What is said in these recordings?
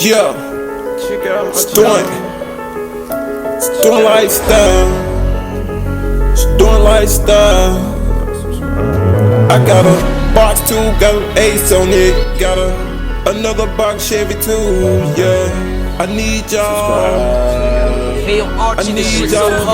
Yeah, Check out it's doing lifestyle. It's doing lifestyle. I got a box too, got an ace on it. Got another box Chevy too. Yeah, I need y'all. I need y'all.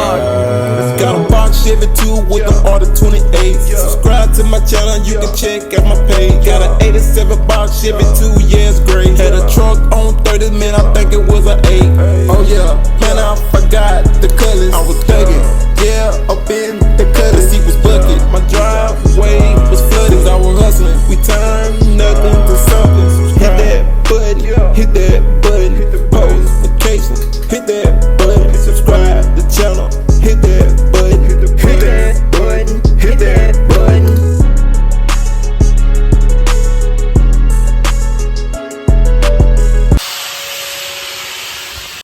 Got a box Chevy 2 with the order 28. Subscribe to my channel, you can check out my page. Got an 87 box Chevy 2, yeah, it's great. Had a truck on 30 man, I think it was an 8. Oh yeah, man, I forgot the colors. I was thugging, yeah, up in the colors. He was bucket, my driveway was flooded. I was hustling, we turned nothing to something. Hit that button, hit that button. Post notification, hit that button. Subscribe the channel, hit that button, hit that button, hit that button.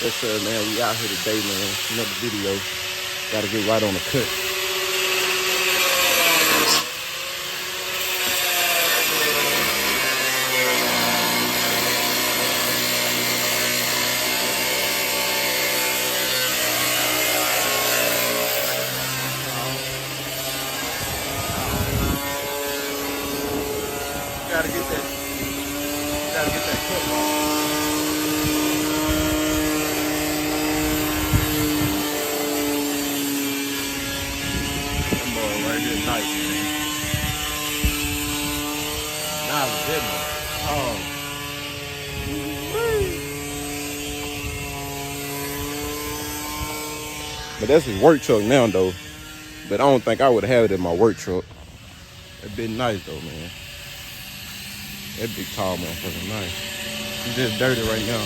Yes, sir, man. We out here today, man. Another video. Gotta get right on the cut. Gotta get that cut right. Right here nice, man. Nah, it was good, man. Oh. But that's his work truck now, though. But I don't think I would have it in my work truck. That'd been nice, though, man. That big tall motherfucker nice. He's just dirty right now.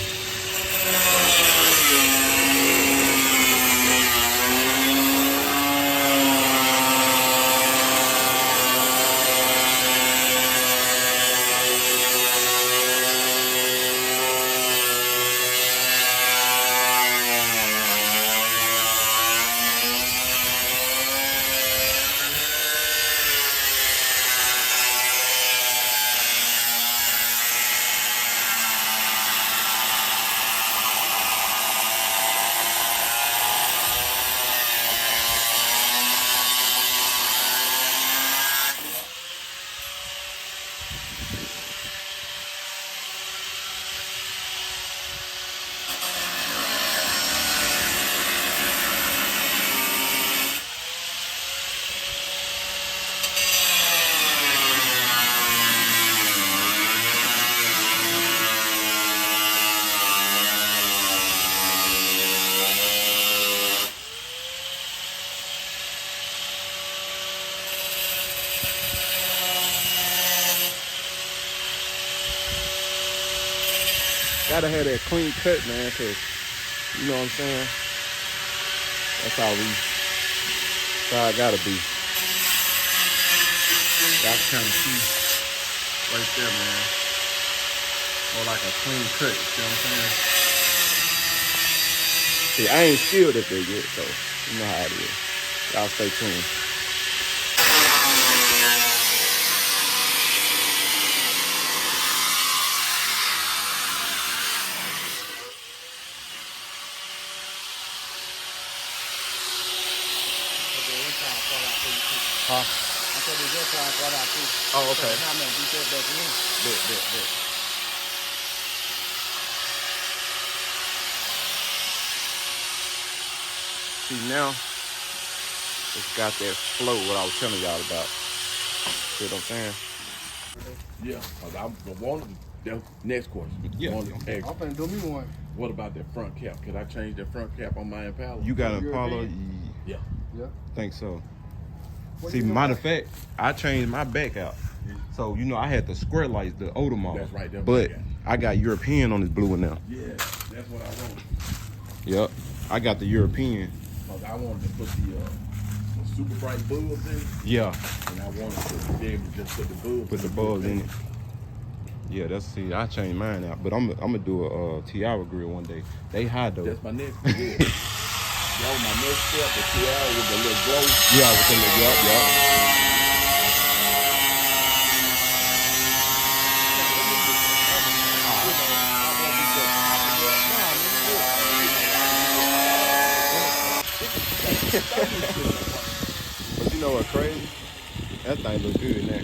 Gotta have that clean cut, man, cause you know what I'm saying? That's how I gotta be. Y'all can kind of see right there, man. More like a clean cut, you see what I'm saying? See, I ain't skilled at that yet, so you know how it is. Y'all stay tuned. Huh? I said there's your car right out too. Oh, okay. So how many you said back in? Bet. See now, it's got that flow what I was telling y'all about. See what I'm saying? Yeah, I wanted the next question. Yeah. I'm finna do me one. What about that front cap? Could I change that front cap on my Impala? You got an Impala? Yeah. Think so. See, matter of fact, I changed my back out. So, you know, I had the square lights, the older model. That's right. But I got European on this blue one now. Yeah, that's what I wanted. Yep. I got the European. I wanted to put the super bright bulbs in it. Yeah. And I wanted to be able to just put the bulbs. Put the bulbs in it. Yeah, see, I changed mine out. But I'm gonna do a Tiara grill one day. They high though. That's my next step. That was my next step, the Tiara with the little glow. Yeah, with the little, yup. But you know what crazy? That thing look good now.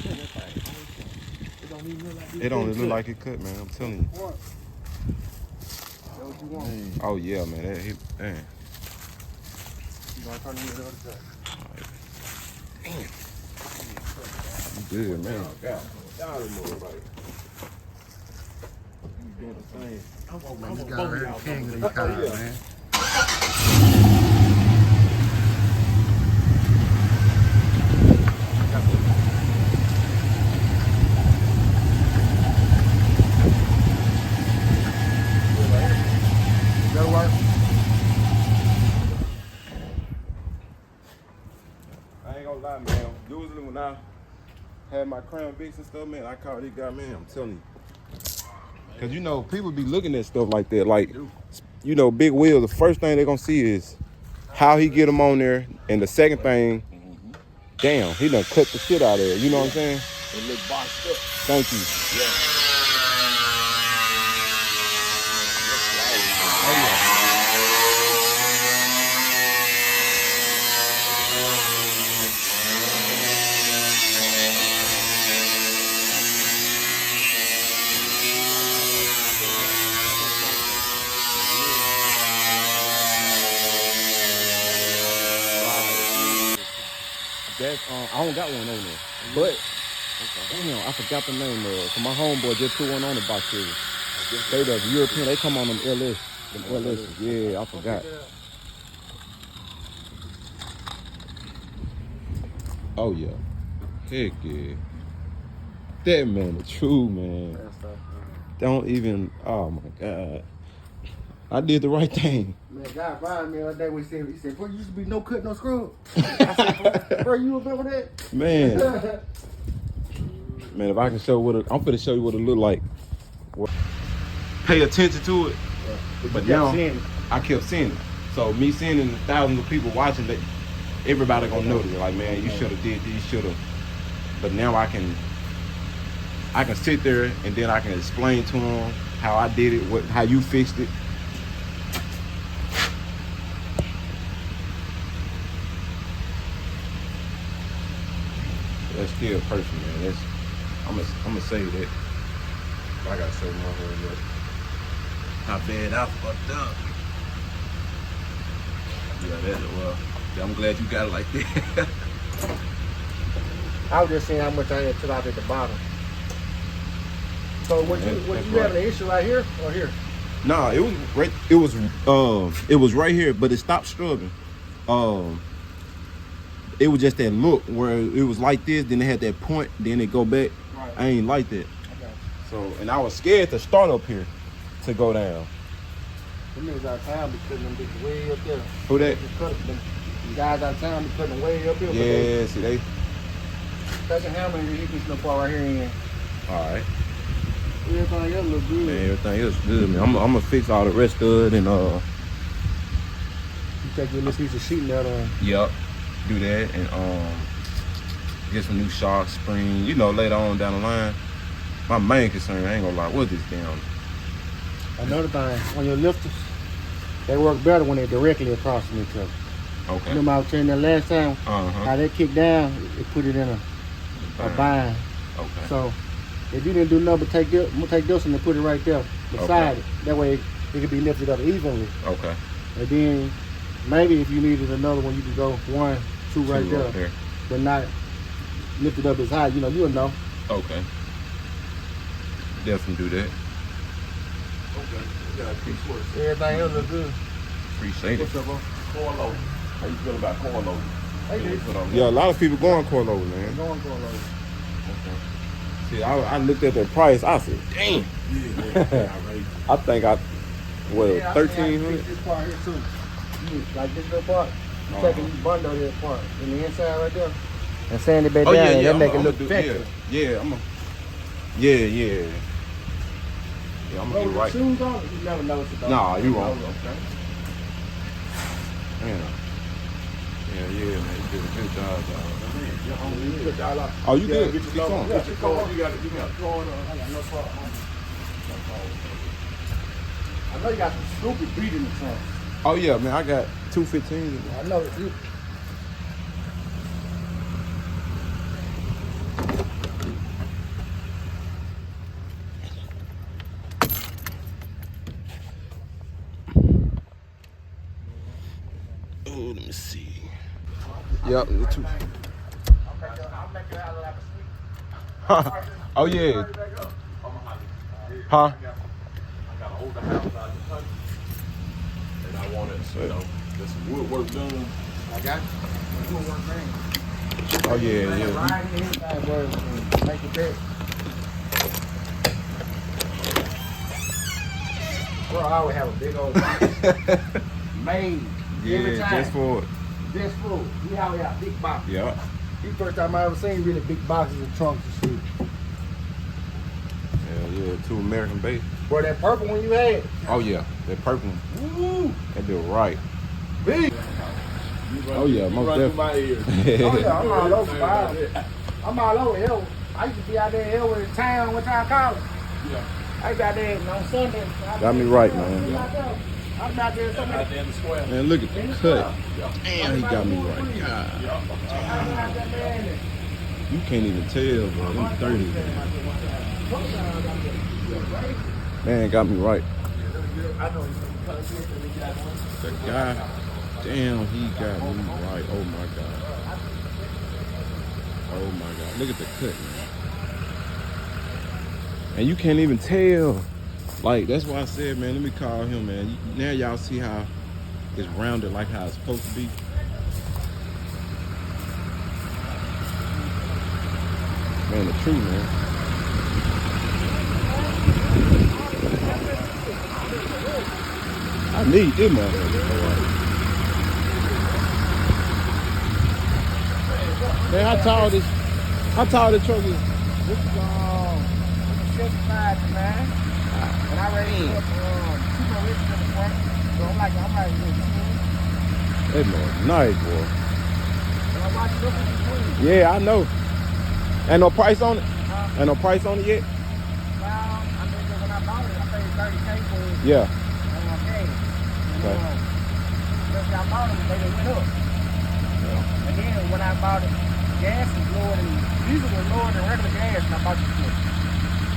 It don't even look like it cut, man. I'm telling you. Oh yeah, man. That hit, man. Damn. You good, man. God. Y'all don't know right. You doing the same. Man, this guy here king of these cars, man. That'll work. I ain't gonna lie, man. Usually when I had my Crown Vics and stuff, man, I call this guy, man. I'm telling you. Cause you know, people be looking at stuff like that. Like, you know, Big Will, the first thing they're gonna see is how he get them on there. And the second thing, damn, he done cut the shit out of it. You know what I'm saying? It look boxed up. Thank you. Yeah. That's I don't got one on there, but damn, I forgot the name of it. So my homeboy just put one on the box here. They the European, they come on them LS, Yeah, I forgot. Oh yeah, heck yeah. That man, the true man. Don't even. Oh my God. I did the right thing. Man, God fired me the other day when he said, bro, you used to be no cut, no scrub. I said, bro, you remember that? Man. Man, if I can show what I'm finna show you what it look like. Pay attention to it. But now I kept seeing it. So me seeing it and thousands of people watching that, everybody gonna notice it. Like, man, you should have did this, you should have. But now I can sit there and then I can explain to them how I did it, how you fixed it. That's still personal, man. That's I'm gonna say that. I gotta show my whole look. How bad I fucked up. Yeah, that's well. I'm glad you got it like that. I was just seeing how much I had took out at the bottom. So was you having an issue right here or here? Nah, it was right. It was right here, but it stopped struggling. It was just that look where it was like this, then it had that point, then it go back. Right. I ain't like that. Okay. So, and I was scared to start up here to go down. Them niggas out of town be cutting them bitches way up there. Who that? The guys out of town be cutting them way up here. Yeah, see they. Take a hammer and hit this little part right here in. All right. Everything else look good. Man, everything else good, man. I'm gonna fix all the rest of it and You take your little piece of sheet metal. Yep. Do that and get some new shocks, spring. You know, later on down the line. My main concern, I ain't gonna lie, was this damn. Another thing, on your lifters, they work better when they're directly across from each other. Okay. Remember I was telling you that last time, how they kick down, it put it in a bind. Okay. So if you didn't do nothing but take this and put it right there beside it, that way it could be lifted up evenly. Okay. And then maybe if you needed another one, you could go 1, 2 right there, but not lift it up as high. You know, you'll know. Okay. Definitely do that. Okay. Everything else look good. Appreciate it. What's up, bro? Corn load. How you feel about corn load? Yeah, a lot of people going corn load, man. Going corn load. Okay. See, I looked at the price. I said, damn. Yeah. I think I, well, Yeah, 1,300. this part here too. Like this little part. You taking this bundle here part in the inside right there and sand it back down and that make it look effective. Yeah, yeah, I'm gonna do right. Shoes on, you never know what you're doing. Nah, you won't. Okay. Man. Yeah, man, you did a good job, dog. Oh, you good? Get your corn. Get your corn. You got corn. I got no problem. I know you got some stupid beat in the trunk. Oh yeah, man, I got 215s. I know Yep. Oh yeah. Huh? I got to hold the house out of the country. And I want it, you know, there's some woodwork done. I got you. Woodwork man. Oh yeah. Right here, inside work and make it better. Bro, I always have a big old box made every time. Just for it. Just full. We always have big boxes. Yeah. The first time I ever seen really big boxes and trunks and shit. Hell yeah, 2 American base. Boy, that purple one you had. Oh yeah, that purple one. Woo! That do right. Big. Oh yeah, most definitely. Oh yeah, I'm all over fire. I'm all over hell. I used to be out there hell in town, what y'all call it? Yeah. I be out there on Sunday. Got me right, man. I'm out there Sunday. Out there in the square. Man, look at the cut. Damn, he got me right. God. You can't even tell, bro. Them 30, man. Man, got me right. The guy, damn, he got me right. Oh my God. Oh my God. Look at the cut, man. And you can't even tell. Like, that's why I said, man, let me call him, man. Now y'all see how it's rounded like how it's supposed to be. Man, the truth, man. I need this motherfucker. Man, how tall this truck is? This is 55, man. And I already put 2 more inches in the front. So I'm like That man, nice, boy. when I watch it up in between. Yeah, I know. Ain't no price on it? Ain't no price on it yet? Well, I mean, when I bought it, I paid $30K for it. Yeah. Okay. Okay. Since I bought it, they went up. Yeah. And then when I bought it, gas was lower than, diesel was lower than regular gas when I bought the truck.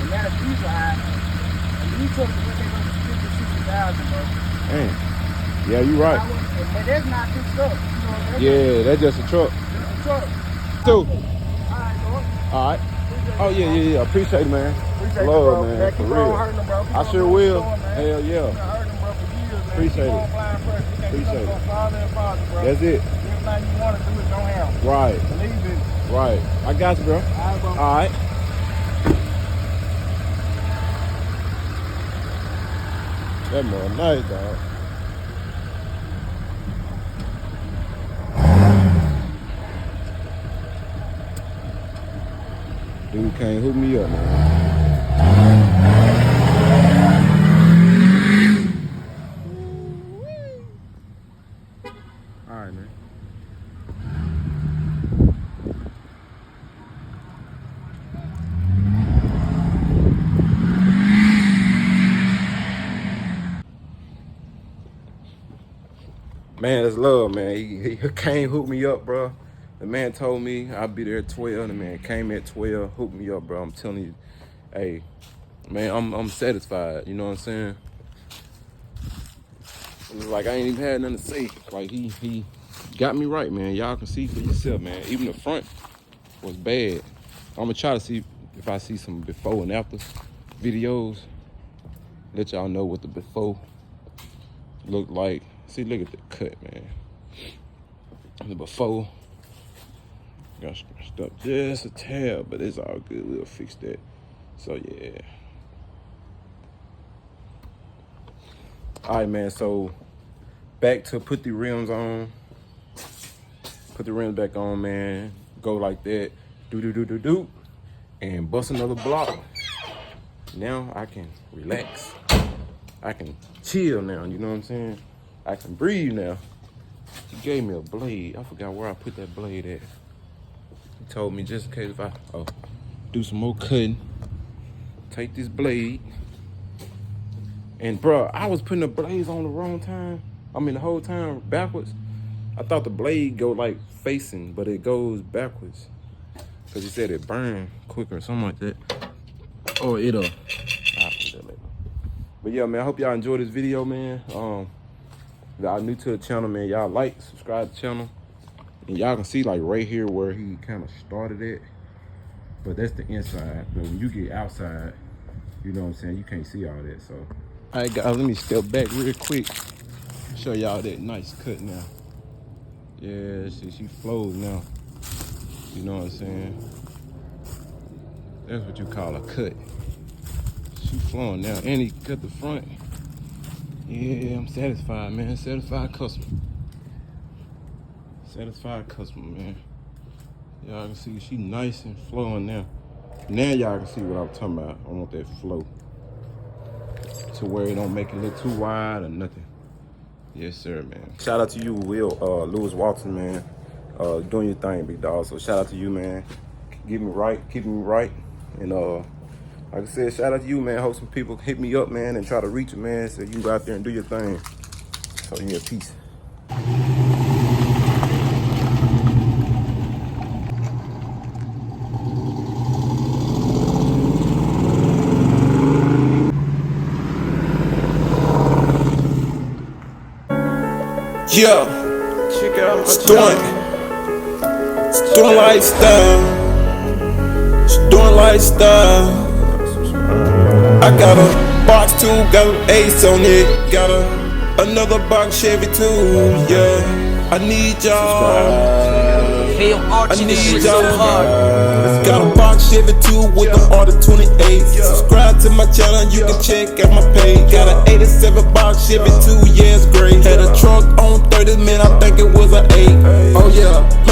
And now the diesel high. And you took it when they went to 50,000, bro. Dang. Yeah, you right. But that's not fixed up. You know what I'm saying? Yeah, that's just a truck. Just a truck. Two. Alright, bro. All right. Oh, yeah. Appreciate it, man. Appreciate Love, you, bro. man. Keep For on real. hurting them, bro. Keep I on sure doing will. what you're doing, man. Hell yeah. Keep on hurting them, bro, for years, man. Appreciate Keep it. on flying first. You can't Appreciate go it. farther and farther, bro. That's it. Everything you want to do is gonna happen. Right. Believe in it. Right. I got you, bro. All right, bro. All right. That man nice, dog. Dude can't hook me up, man. All right, man. Man, it's love, man. He can't hook me up, bro. The man told me I'll be there at 12. The man came at 12, hooked me up, bro. I'm telling you, hey, man, I'm satisfied. You know what I'm saying? It's like I ain't even had nothing to say. Like he got me right, man. Y'all can see for yourself, man. Even the front was bad. I'm gonna try to see if I see some before and after videos. Let y'all know what the before looked like. See, look at the cut, man. The before got scratched up just a tad, but it's all good. We'll fix that. So yeah. All right, man. So back to put the rims on. Put the rims back on, man. Go like that. Do. And bust another block. Now I can relax. I can chill now. You know what I'm saying? I can breathe now. He gave me a blade. I forgot where I put that blade at. He told me just in case if I do some more cutting, take this blade. And bro, I was putting the blades on the wrong time. I mean the whole time backwards. I thought the blade go like facing, but it goes backwards. Cause he said it burned quicker or something like that. Or it'll. I'll put that later. But yeah, man, I hope y'all enjoyed this video, man. Y'all new to the channel, man. Y'all like, subscribe to the channel. And y'all can see like right here where he kind of started it. But that's the inside. But when you get outside, you know what I'm saying, you can't see all that. So, all right, guys, let me step back real quick. Show y'all that nice cut now. Yeah, she flows now. You know what I'm saying? That's what you call a cut. She flowing now. And he cut the front. Yeah, I'm satisfied, man. Satisfied customer. Satisfied customer, man. Y'all can see she nice and flowing now. Now y'all can see what I'm talking about. I want that flow to where it don't make it look too wide or nothing. Yes, sir, man. Shout out to you, Lewis Walton, man. Doing your thing, big dog. So shout out to you, man. Keeping me right. And like I said, shout out to you, man. Hope some people hit me up, man, and try to reach you, man, so you can go out there and do your thing. So yeah, peace. Yeah, doing lifestyle. Doing lifestyle. I got a box too, got an ace on it. Got another box Chevy too. Yeah, I need y'all. I need y'all. Got a box Chevy too with the order 28. Subscribe to my channel, you can check out my page. Got an 87 box Chevy too, yeah, it's great. Had a truck on 30 man, I think it was an 8. Oh yeah.